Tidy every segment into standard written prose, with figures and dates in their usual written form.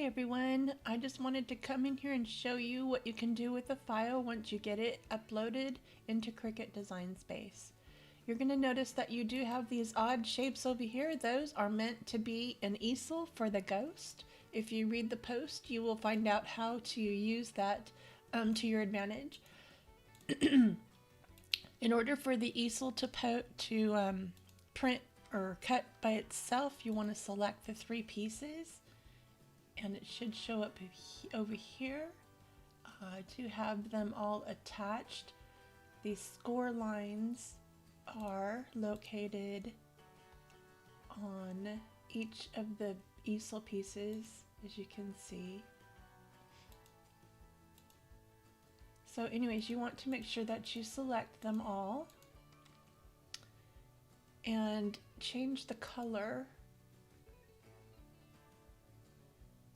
everyone, I just wanted to come in here and show you what you can do with the file once you get it uploaded into Cricut Design Space. You're going to notice that you do have these odd shapes over here. Those are meant to be an easel for the ghost. If you read the post, you will find out how to use that to your advantage. In order for the easel to print or cut by itself, you want to select the 3 pieces. And it should show up over here to have them all attached. These score lines are located on each of the easel pieces, as you can see. So anyways, you want to make sure that you select them all and change the color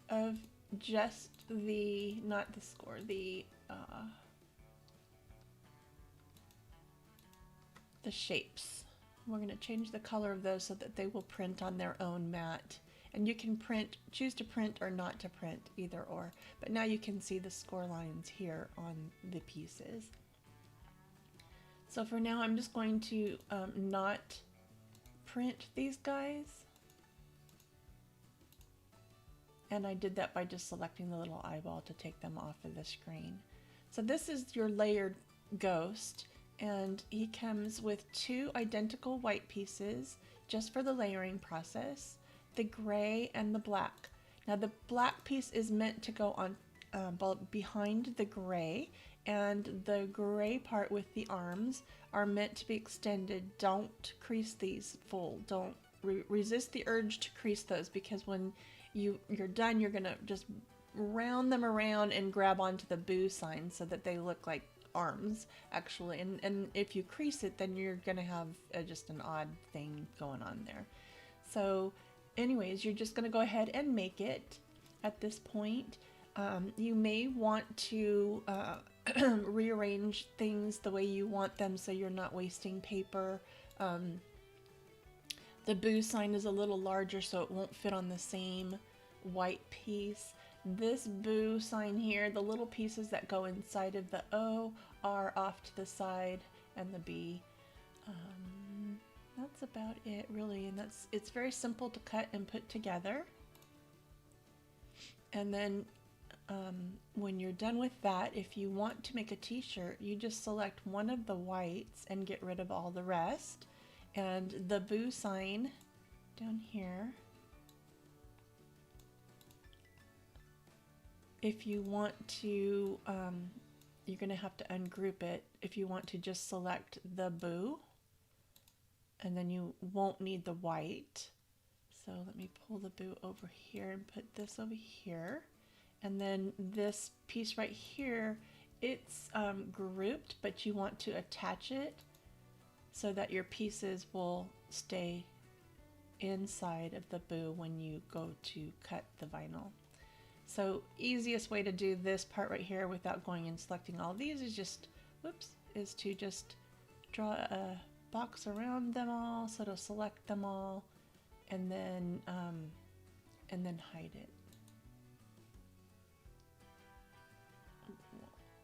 of just not the score, the shapes. We're going to change the color of those so that they will print on their own mat. And you can choose to print or not to print, either or. But now you can see the score lines here on the pieces. So for now, I'm just going to not print these guys. And I did that by just selecting the little eyeball to take them off of the screen. So this is your layered ghost, and he comes with 2 identical white pieces just for the layering process, the gray and the black. Now the black piece is meant to go on behind the gray, and the gray part with the arms are meant to be extended. Don't crease these full. Don't resist the urge to crease those, because when you're done, you're gonna just round them around and grab onto the boo sign so that they look like arms actually, and if you crease it, then you're gonna have just an odd thing going on there. So anyways, you're just gonna go ahead and make it at this point. You may want to rearrange things the way you want them so you're not wasting paper. The boo sign is a little larger, so it won't fit on the same white piece. This boo sign here, the little pieces that go inside of the O are off to the side, and the B. That's about it, really, and it's very simple to cut and put together. And then when you're done with that, if you want to make a t-shirt, you just select one of the whites and get rid of all the rest. And the boo sign down here, if you want to, you're going to have to ungroup it. If you want to just select the boo, and then you won't need the white. So let me pull the boo over here and put this over here. And then this piece right here, it's grouped, but you want to attach it so that your pieces will stay inside of the boo when you go to cut the vinyl. So easiest way to do this part right here without going and selecting all these is just, is to just draw a box around them all, so to select them all, and then hide it.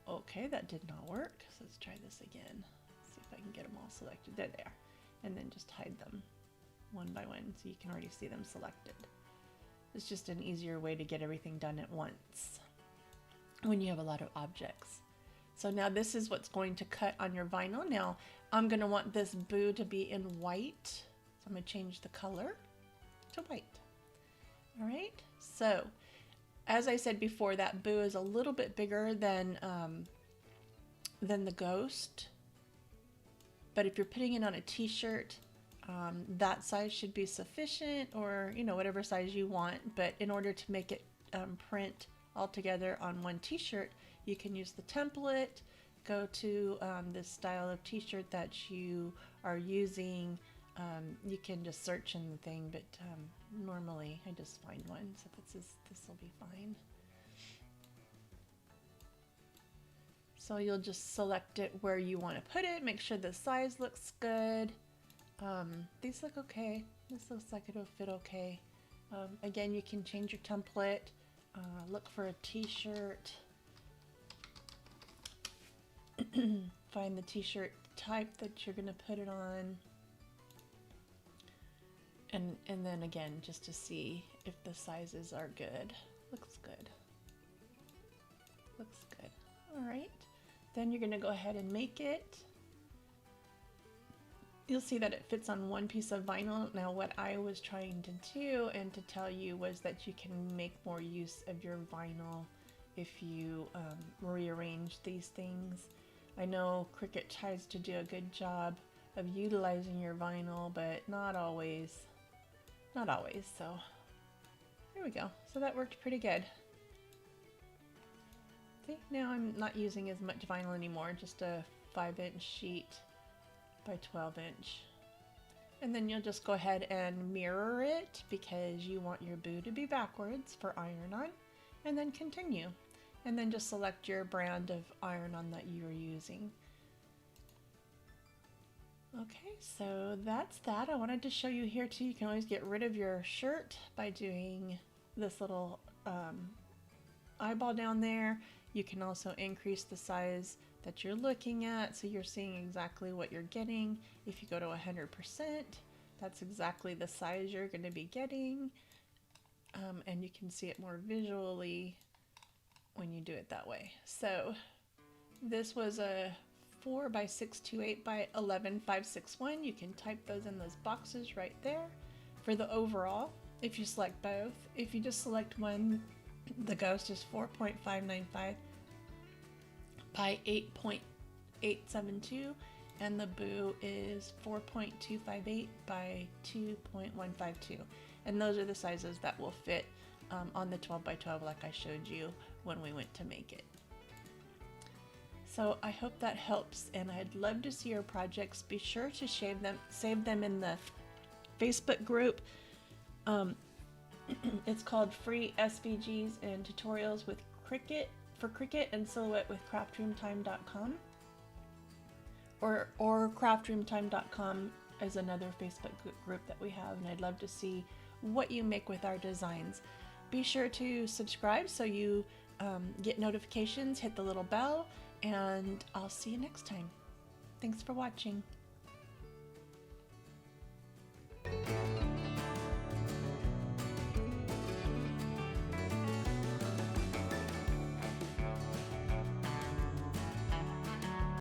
Okay, that did not work, so let's try this again. See if I can get them all selected. There they are. And then just hide them one by one so you can already see them selected. It's just an easier way to get everything done at once when you have a lot of objects. So now this is what's going to cut on your vinyl. Now I'm going to want this boo to be in white, so I'm going to change the color to white. All right, so as I said before, that boo is a little bit bigger than the ghost. But if you're putting it on a t-shirt, that size should be sufficient, or whatever size you want. But in order to make it print all together on one t-shirt, you can use the template, go to this style of t-shirt that you are using. You can just search in the thing, but normally I just find one, so this will be fine. So you'll just select it where you want to put it, make sure the size looks good. These look okay. This looks like it'll fit okay. Again, you can change your template look for a t-shirt. Find the t-shirt type that you're going to put it on. And then again, just to see if the sizes are good. Looks good. Looks good. All right. Then you're going to go ahead and make it. You'll see that it fits on one piece of vinyl. Now what I was trying to do and to tell you was that you can make more use of your vinyl if you rearrange these things. I know Cricut tries to do a good job of utilizing your vinyl, but not always. Not always, so there we go. So that worked pretty good. See, now I'm not using as much vinyl anymore, just a 5-inch sheet by 12-inch. And then you'll just go ahead and mirror it because you want your boo to be backwards for iron-on, and then continue. And then just select your brand of iron-on that you're using. Okay, so that's that. I wanted to show you here too, you can always get rid of your shirt by doing this little eyeball down there. You can also increase the size that you're looking at so you're seeing exactly what you're getting. If you go to 100%, that's exactly the size you're going to be getting, and you can see it more visually when you do it that way. So this was a 4 by 628 by 11561. You can type those in those boxes right there for the overall if you select both. If you just select one, the Ghost is 4.595 by 8.872 and the Boo is 4.258 by 2.152, and those are the sizes that will fit on the 12 by 12 like I showed you when we went to make it. So I hope that helps, and I'd love to see your projects. Be sure to save them in the Facebook group. It's called Free SVGs and Tutorials with Cricut, for Cricut and Silhouette with craftroomtime.com, or craftroomtime.com is another Facebook group that we have, and I'd love to see what you make with our designs. Be sure to subscribe so you get notifications, hit the little bell, and I'll see you next time. Thanks for watching.